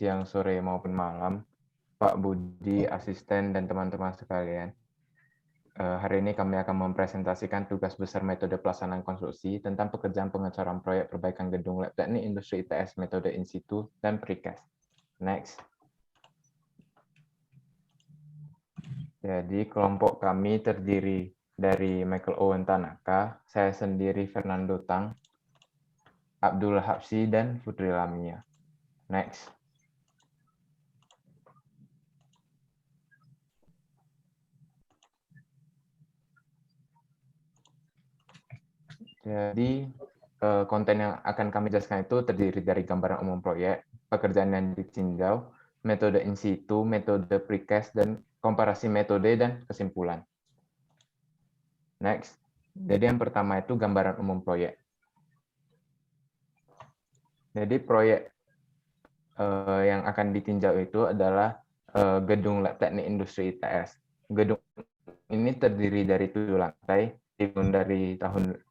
siang, sore, maupun malam, Pak Budi, asisten, dan teman-teman sekalian. Hari ini kami akan mempresentasikan tugas besar metode pelaksanaan konstruksi tentang pekerjaan pengecoran proyek perbaikan gedung lab teknik industri ITS metode in situ dan precast. Next. Jadi kelompok kami terdiri dari Michael Owen Tanaka, saya sendiri Fernando Tang, Abdul Habsi, dan Putri Lamia. Next. Jadi konten yang akan kami jelaskan itu terdiri dari gambaran umum proyek, pekerjaan yang ditinjau, metode in situ, metode precast, dan komparasi metode dan kesimpulan. Next. Jadi yang pertama itu gambaran umum proyek. Jadi proyek yang akan ditinjau itu adalah gedung lab teknik industri ITS. Gedung ini terdiri dari 7 lantai,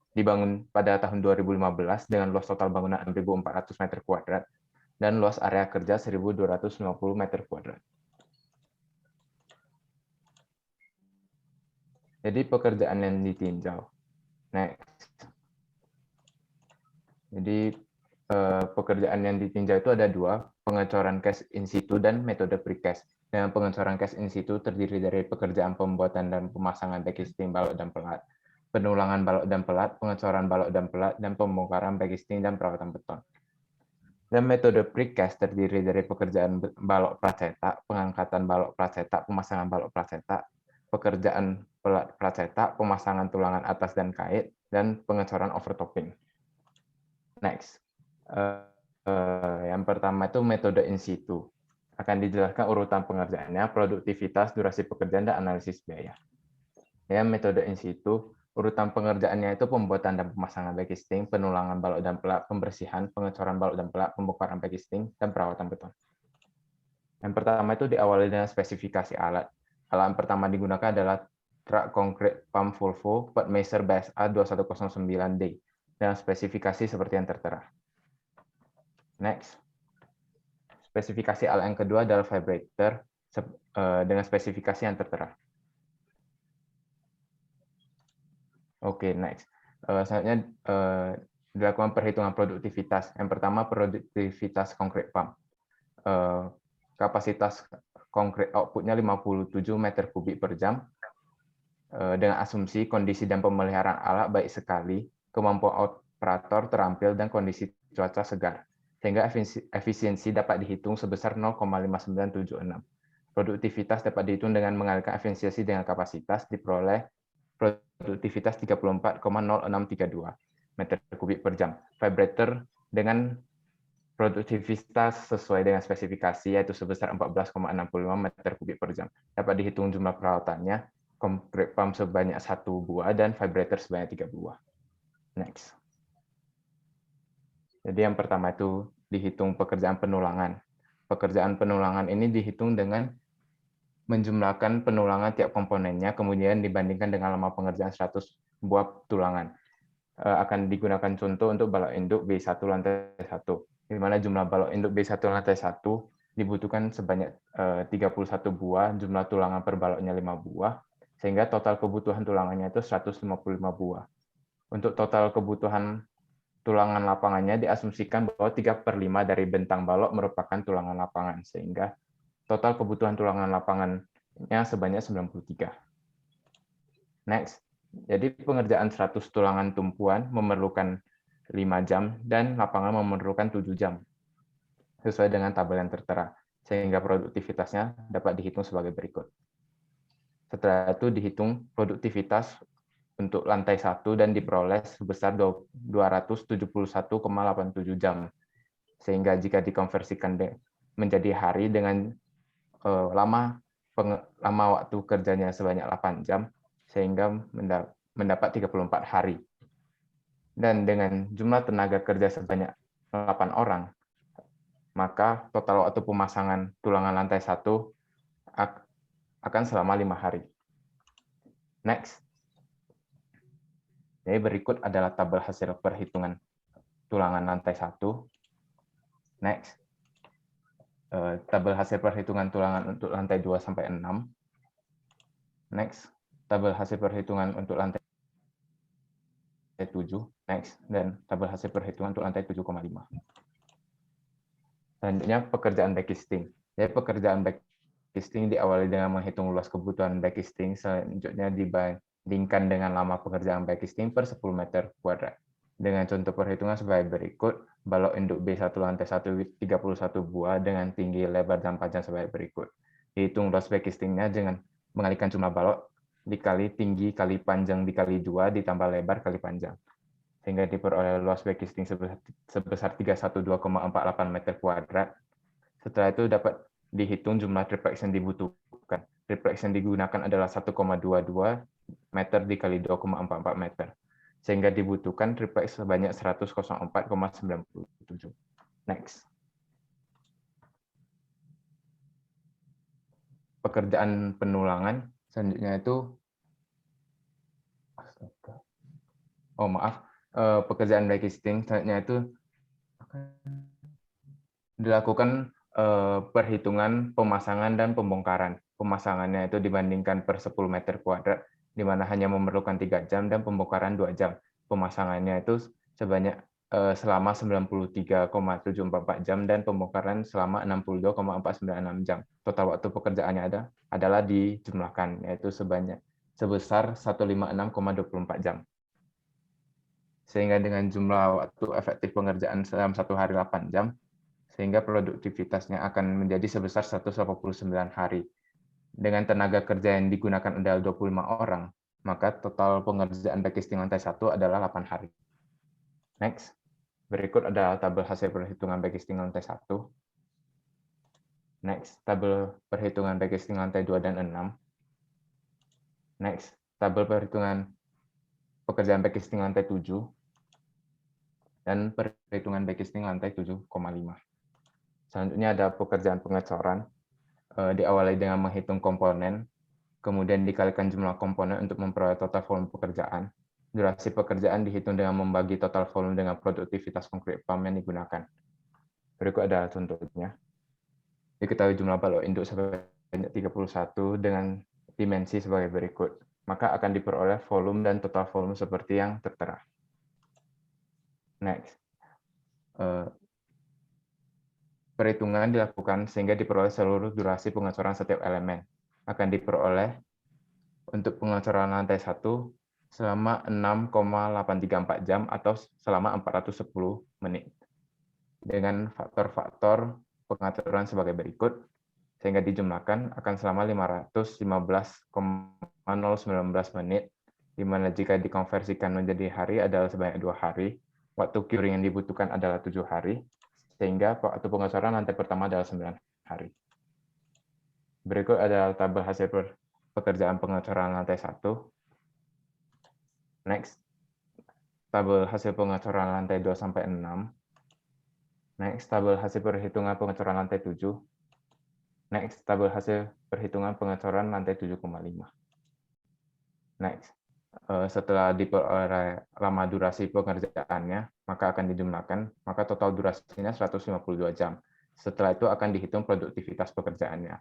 dibangun pada tahun 2015 dengan luas total bangunan 6.400 meter kuadrat dan luas area kerja 1.250 meter kuadrat. Jadi pekerjaan yang ditinjau. Next. Jadi pekerjaan yang ditinjau itu ada dua, pengecoran cast in situ dan metode precast. Dengan pengecoran cast in situ terdiri dari pekerjaan pembuatan dan pemasangan backcasting balok dan pelat, penulangan balok dan pelat, pengecoran balok dan pelat, dan pembongkaran backcasting dan perawatan beton. Dan metode precast terdiri dari pekerjaan balok pracetak, pengangkatan balok pracetak, pemasangan balok pracetak, pekerjaan pelat pracetak, pemasangan tulangan atas dan kait, dan pengecoran overtopping. Next. Yang pertama itu metode in situ. Akan dijelaskan urutan pengerjaannya, produktivitas, durasi pekerjaan, dan analisis biaya. Ya, metode in situ, urutan pengerjaannya itu pembuatan dan pemasangan backcasting, penulangan balok dan pelat, pembersihan, pengecoran balok dan pelat, pembongkaran backcasting, dan perawatan beton. Yang pertama itu diawali dengan spesifikasi alat. Alat yang pertama digunakan adalah truk konkret pump Volvo Putmaster BSA 2109D dengan spesifikasi seperti yang tertera. Next. Spesifikasi alat yang kedua adalah vibrator dengan spesifikasi yang tertera. Oke, next. Selanjutnya dilakukan perhitungan produktivitas. Yang pertama, produktivitas konkret pump. Kapasitas konkret outputnya 57 meter kubik per jam, dengan asumsi kondisi dan pemeliharaan alat baik sekali, kemampuan operator terampil, dan kondisi cuaca segar. Sehingga efisiensi dapat dihitung sebesar 0,5976. Produktivitas dapat dihitung dengan mengalihkan efisiensi dengan kapasitas, diperoleh produktivitas 34,0632 meter kubik per jam. Vibrator dengan produktivitas sesuai dengan spesifikasi yaitu sebesar 14,65 meter kubik per jam. Dapat dihitung jumlah perawatannya, konkret pump sebanyak 1 buah dan vibrator sebanyak 3 buah. Next. Jadi yang pertama itu dihitung pekerjaan penulangan. Pekerjaan penulangan ini dihitung dengan menjumlahkan penulangan tiap komponennya, kemudian dibandingkan dengan lama pengerjaan 100 buah tulangan. Akan digunakan contoh untuk balok induk B1 lantai 1, di mana jumlah balok induk B1 lantai 1 dibutuhkan sebanyak 31 buah, jumlah tulangan per baloknya 5 buah, sehingga total kebutuhan tulangannya itu 155 buah. Untuk total kebutuhan tulangan lapangannya diasumsikan bahwa 3/5 dari bentang balok merupakan tulangan lapangan, sehingga total kebutuhan tulangan lapangannya sebanyak 93. Next. Jadi pengerjaan 100 tulangan tumpuan memerlukan 5 jam dan lapangan memerlukan 7 jam. Sesuai dengan tabel yang tertera, sehingga produktivitasnya dapat dihitung sebagai berikut. Setelah itu dihitung produktivitas untuk lantai 1 dan diperoleh sebesar 271,87 jam. Sehingga jika dikonversikan menjadi hari dengan lama waktu kerjanya sebanyak 8 jam, sehingga mendapat 34 hari. Dan dengan jumlah tenaga kerja sebanyak 8 orang, maka total waktu pemasangan tulangan lantai 1 akan selama 5 hari. Next. Jadi berikut adalah tabel hasil perhitungan tulangan lantai 1. Next. tabel hasil perhitungan tulangan untuk lantai 2 sampai 6. Next, tabel hasil perhitungan untuk lantai 7. Next, dan tabel hasil perhitungan untuk lantai 7,5. Selanjutnya, pekerjaan backcasting. Jadi pekerjaan backcasting diawali dengan menghitung luas kebutuhan backcasting, selanjutnya dibandingkan dengan lama pekerjaan backcasting per 10 meter kuadrat. Dengan contoh perhitungan sebagai berikut, balok induk B1 lantai 1 31 buah dengan tinggi lebar dan panjang sebagai berikut. Dihitung luas backcastingnya dengan mengalihkan jumlah balok dikali tinggi kali panjang dikali 2 ditambah lebar kali panjang, sehingga diperoleh luas backcasting sebesar 312,48 meter kuadrat. Setelah itu dapat dihitung jumlah triplex yang dibutuhkan. Triplex yang digunakan adalah 1,22 meter dikali 2,44 meter, sehingga dibutuhkan triplex sebanyak 104,97. Next. Pekerjaan penulangan selanjutnya itu pekerjaan backcasting selanjutnya itu dilakukan perhitungan pemasangan dan pembongkaran. Pemasangannya itu dibandingkan per 10 meter kuadrat, di mana hanya memerlukan 3 jam dan pembongkaran 2 jam. Pemasangannya itu sebanyak selama 93,744 jam dan pembongkaran selama 62,496 jam. Total waktu pekerjaannya adalah dijumlahkan, yaitu sebesar 156,24 jam. Sehingga dengan jumlah waktu efektif pengerjaan dalam 1 hari 8 jam, sehingga produktivitasnya akan menjadi sebesar 189 hari. Dengan tenaga kerja yang digunakan adalah 25 orang, maka total pengerjaan backcasting lantai 1 adalah 8 hari. Next. Berikut adalah tabel hasil perhitungan backcasting lantai 1. Next. Tabel perhitungan backcasting lantai 2 dan 6. Next. Tabel perhitungan pekerjaan backcasting lantai 7. Dan perhitungan backcasting lantai 7,5. Selanjutnya ada pekerjaan pengecoran, diawali dengan menghitung komponen, kemudian dikalikan jumlah komponen untuk memperoleh total volume pekerjaan. Durasi pekerjaan dihitung dengan membagi total volume dengan produktivitas konkret pump yang digunakan. Berikut adalah contohnya. Diketahui jumlah balok induk sebanyak 31 dengan dimensi sebagai berikut. Maka akan diperoleh volume dan total volume seperti yang tertera. Next. Perhitungan dilakukan sehingga diperoleh seluruh durasi pengecoran setiap elemen. Akan diperoleh untuk pengecoran lantai 1 selama 6,834 jam atau selama 410 menit. Dengan faktor-faktor pengaturan sebagai berikut, sehingga dijumlahkan akan selama 515,019 menit, di mana jika dikonversikan menjadi hari adalah sebanyak 2 hari, waktu curing yang dibutuhkan adalah 7 hari, sehingga waktu pengecoran lantai pertama adalah 9 hari. Berikut adalah tabel hasil pekerjaan pengecoran lantai 1. Next, tabel hasil pengecoran lantai 2 sampai 6. Next, tabel hasil perhitungan pengecoran lantai 7. Next, tabel hasil perhitungan pengecoran lantai 7,5. Next, setelah diperoleh lama durasi pengerjaannya, maka akan dijumlahkan, maka total durasinya 152 jam. Setelah itu akan dihitung produktivitas pekerjaannya.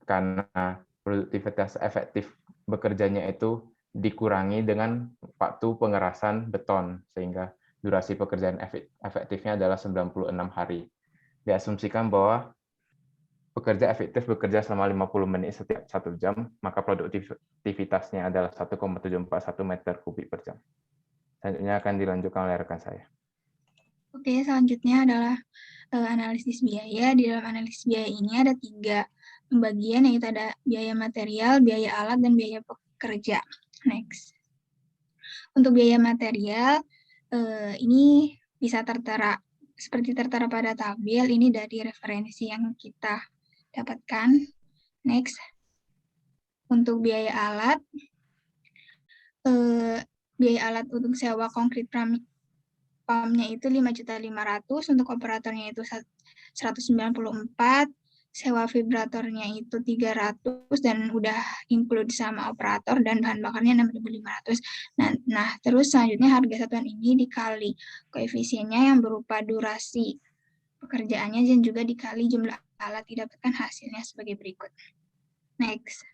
Karena produktivitas efektif bekerjanya itu dikurangi dengan waktu pengerasan beton, sehingga durasi pekerjaan efektifnya adalah 96 hari. Diasumsikan bahwa pekerja efektif bekerja selama 50 menit setiap 1 jam, maka produktivitasnya adalah 1,741 meter kubik per jam. Selanjutnya akan dilanjutkan oleh rekan saya. Oke, selanjutnya adalah analisis biaya. Di dalam analisis biaya ini ada 3 pembagian, yaitu ada biaya material, biaya alat, dan biaya pekerja. Next. Untuk biaya material, ini bisa tertera seperti tertera pada tabel, ini dari referensi yang kita dapatkan. Next. Untuk biaya alat, biaya alat untuk sewa konkrit pumpnya itu 5.500.000, untuk operatornya itu 194, sewa vibratornya itu 300, dan udah include sama operator, dan bahan bakarnya 6.500. Nah, terus selanjutnya harga satuan ini dikali koefisiennya yang berupa durasi pekerjaannya dan juga dikali jumlah alat, didapatkan hasilnya sebagai berikut. Next,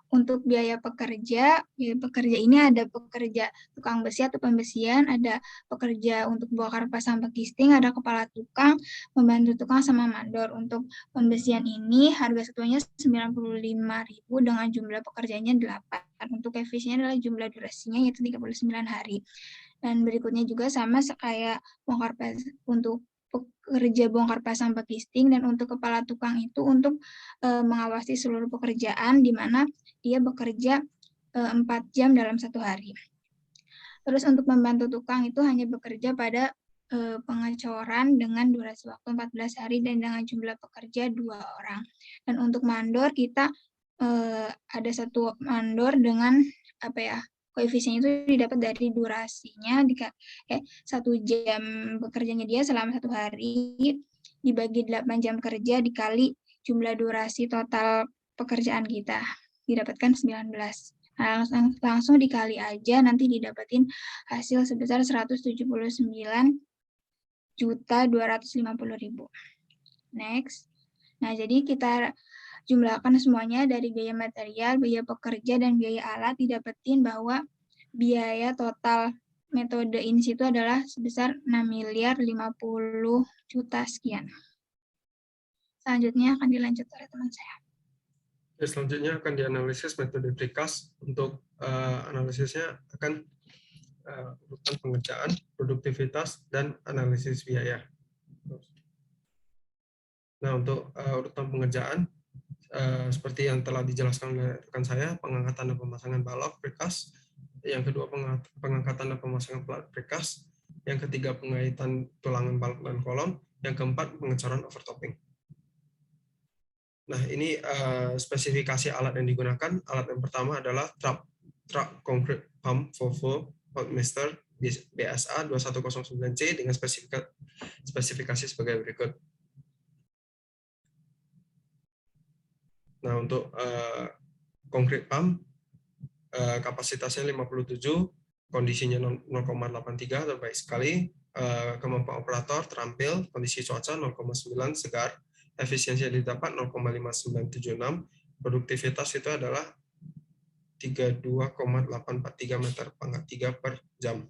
untuk biaya pekerja ini ada pekerja tukang besi atau pembesian, ada pekerja untuk bongkar pasang pakisting, ada kepala tukang, membantu tukang, sama mandor. Untuk pembesian ini harga satuannya 95.000 dengan jumlah pekerjanya 8. Untuk efisiennya adalah jumlah durasinya yaitu 39 hari. Dan berikutnya juga sama kayak untuk pekerja bongkar pasang pakisting, dan untuk kepala tukang itu untuk mengawasi seluruh pekerjaan di mana dia bekerja 4 jam dalam 1 hari. Terus untuk membantu tukang itu hanya bekerja pada pengecoran dengan durasi waktu 14 hari dan dengan jumlah pekerja 2 orang. Dan untuk mandor kita ada 1 mandor dengan koefisien itu didapat dari durasinya, 1 jam bekerjanya dia selama 1 hari dibagi 8 jam kerja dikali jumlah durasi total pekerjaan kita, didapatkan 19. Nah, langsung dikali aja, nanti didapatin hasil sebesar 179.250.000. Next. Nah, jadi kita jumlahkan semuanya dari biaya material, biaya pekerja, dan biaya alat, didapetin bahwa biaya total metode in situ adalah sebesar 6.050.000.000 sekian. Selanjutnya akan dilanjut oleh teman saya. Selanjutnya akan dianalisis metode precast. Untuk analisisnya akan urutan pengerjaan, produktivitas, dan analisis biaya. Nah, untuk urutan pengerjaan, seperti yang telah dijelaskan oleh rekan saya, pengangkatan dan pemasangan balok precast, yang kedua pengangkatan dan pemasangan pelat precast, yang ketiga pengaitan tulangan balok dan kolom, yang keempat pengecoran overtopping. Nah, ini spesifikasi alat yang digunakan. Alat yang pertama adalah truck concrete pump Volvo Bulkmaster BSA 2109C dengan spesifikasi sebagai berikut. Nah, untuk concrete pump kapasitasnya 57, kondisinya 0,83, terbaik sekali. Kemampuan operator terampil, kondisi cuaca 0,9 segar, efisiensi didapat 0,5976, produktivitas itu adalah 32,843 meter pangkat 3 per jam.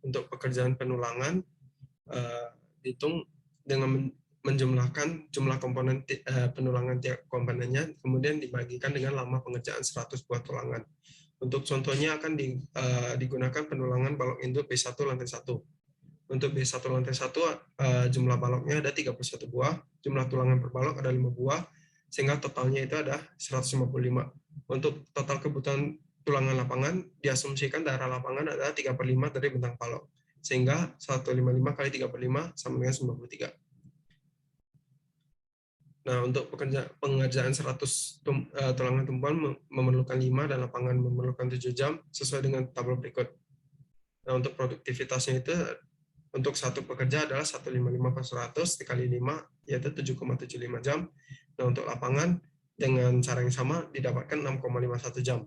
Untuk pekerjaan penulangan, dihitung dengan menjumlahkan jumlah komponen penulangan tiap komponennya, kemudian dibagikan dengan lama pengerjaan 100 buah tulangan. Untuk contohnya akan digunakan penulangan balok induk B1 lantai 1. Untuk B1 lantai 1 jumlah baloknya ada 31 buah, jumlah tulangan per balok ada 5 buah, sehingga totalnya itu ada 155. Untuk total kebutuhan tulangan lapangan, diasumsikan daerah lapangan ada 3/5 dari bentang balok, sehingga 155 kali 3/5 sama dengan 93. Nah, untuk pengerjaan 100 tulangan tumpuan memerlukan 5 dan lapangan memerlukan 7 jam sesuai dengan tabel berikut. Nah, untuk produktivitasnya itu untuk satu pekerja adalah 155/100 dikali 5 yaitu 7,75 jam. Nah, untuk lapangan dengan cara yang sama didapatkan 6,51 jam.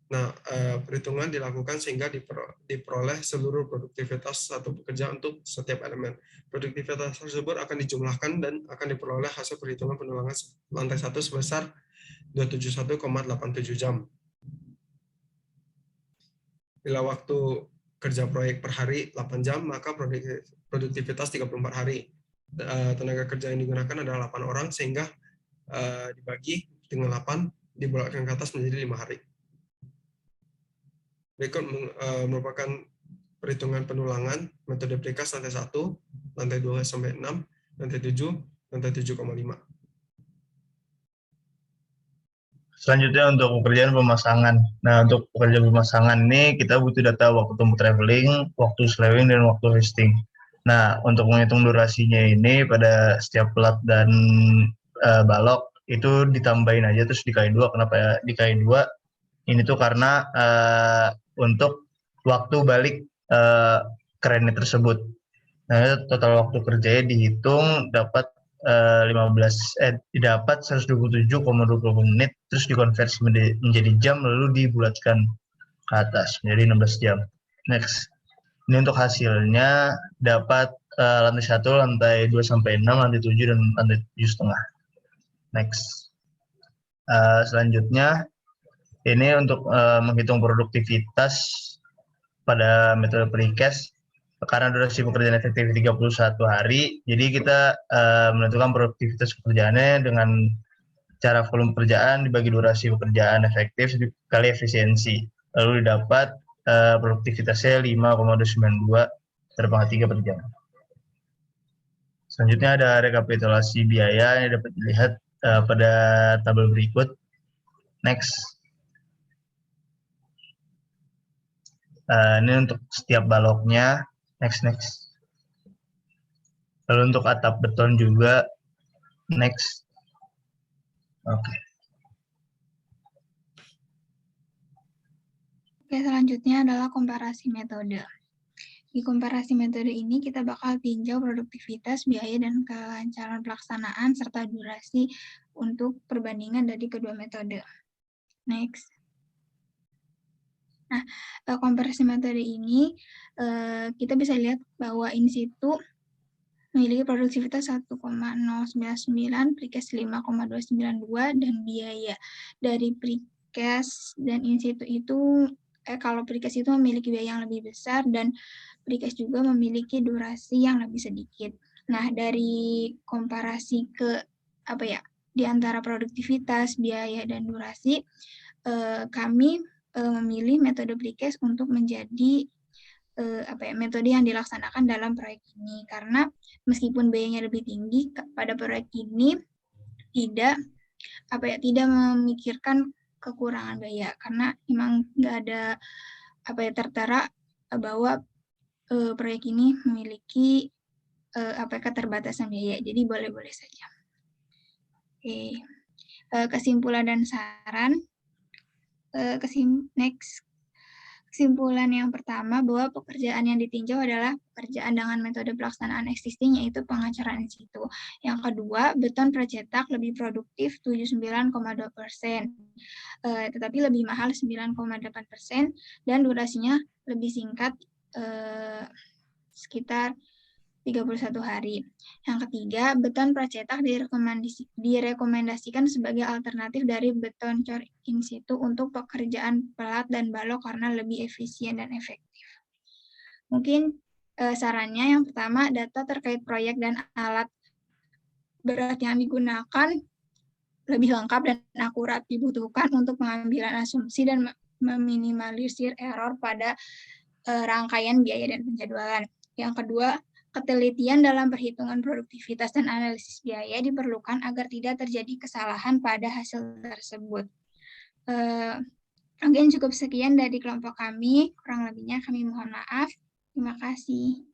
Nah, perhitungan dilakukan sehingga diperoleh seluruh produktivitas satu pekerja untuk setiap elemen. Produktivitas tersebut akan dijumlahkan dan akan diperoleh hasil perhitungan penulangan lantai 1 sebesar 271,87 jam. Bila waktu kerja proyek per hari 8 jam, maka produktivitas 34 hari. Tenaga kerja yang digunakan adalah 8 orang, sehingga dibagi dengan 8, dibulatkan ke atas menjadi 5 hari. Berikut merupakan perhitungan penulangan metode precast lantai 1, lantai 2 sampai 6, lantai 7, lantai 7,5. Selanjutnya untuk pekerjaan pemasangan. Nah, untuk pekerjaan pemasangan ini kita butuh data waktu tempuh traveling, waktu slewing, dan waktu resting. Nah, untuk menghitung durasinya ini pada setiap pelat dan balok itu ditambahin aja terus dikali 2. Kenapa ya dikali 2? Ini tuh karena untuk waktu balik kerennya tersebut. Nah, total waktu kerjanya dihitung dapat didapat 127,20 menit, terus dikonversi menjadi jam lalu dibulatkan ke atas menjadi 16 jam. Next. Ini untuk hasilnya dapat lantai 1, lantai 2-6, lantai 7, dan lantai 7,5. Next. Selanjutnya, ini untuk menghitung produktivitas pada metode precast. Karena durasi pekerjaan efektif 31 hari, jadi kita menentukan produktivitas pekerjaannya dengan cara volume pekerjaan dibagi durasi pekerjaan efektif dikali efisiensi. Lalu didapat produktivitasnya 5,292 terpangkat 3 per jam. Selanjutnya ada rekapitulasi biaya yang dapat dilihat pada tabel berikut. Next. Ini untuk setiap baloknya. Next. Lalu untuk atap beton juga. Next. Oke. Oke, selanjutnya adalah komparasi metode. Di komparasi metode ini kita bakal tinjau produktivitas, biaya, dan kelancaran pelaksanaan serta durasi untuk perbandingan dari kedua metode. Next. Nah, komparasi metode ini kita bisa lihat bahwa in situ memiliki produktivitas 1,099, precast 5,292, dan biaya dari precast dan in situ itu kalau precast itu memiliki biaya yang lebih besar dan precast juga memiliki durasi yang lebih sedikit. Nah, dari komparasi di antara produktivitas, biaya, dan durasi, kami memilih metode precast untuk menjadi metode yang dilaksanakan dalam proyek ini, karena meskipun biayanya lebih tinggi pada proyek ini tidak memikirkan kekurangan biaya, karena memang nggak ada tertera bahwa proyek ini memiliki keterbatasan biaya, jadi boleh-boleh saja. Oke. Kesimpulan dan saran. Next. Kesimpulan yang pertama bahwa pekerjaan yang ditinjau adalah pekerjaan dengan metode pelaksanaan existing, yaitu pengacaraan in situ. Yang kedua, beton percetak lebih produktif 79,2%, tetapi lebih mahal 9,8%, dan durasinya lebih singkat sekitar 31 hari. Yang ketiga, beton pracetak direkomendasikan sebagai alternatif dari beton cor in situ untuk pekerjaan pelat dan balok karena lebih efisien dan efektif. Mungkin sarannya yang pertama, data terkait proyek dan alat berat yang digunakan lebih lengkap dan akurat dibutuhkan untuk pengambilan asumsi dan meminimalisir error pada rangkaian biaya dan penjadwalan. Yang kedua, ketelitian dalam perhitungan produktivitas dan analisis biaya diperlukan agar tidak terjadi kesalahan pada hasil tersebut. Mungkin cukup sekian dari kelompok kami, kurang lebihnya kami mohon maaf. Terima kasih.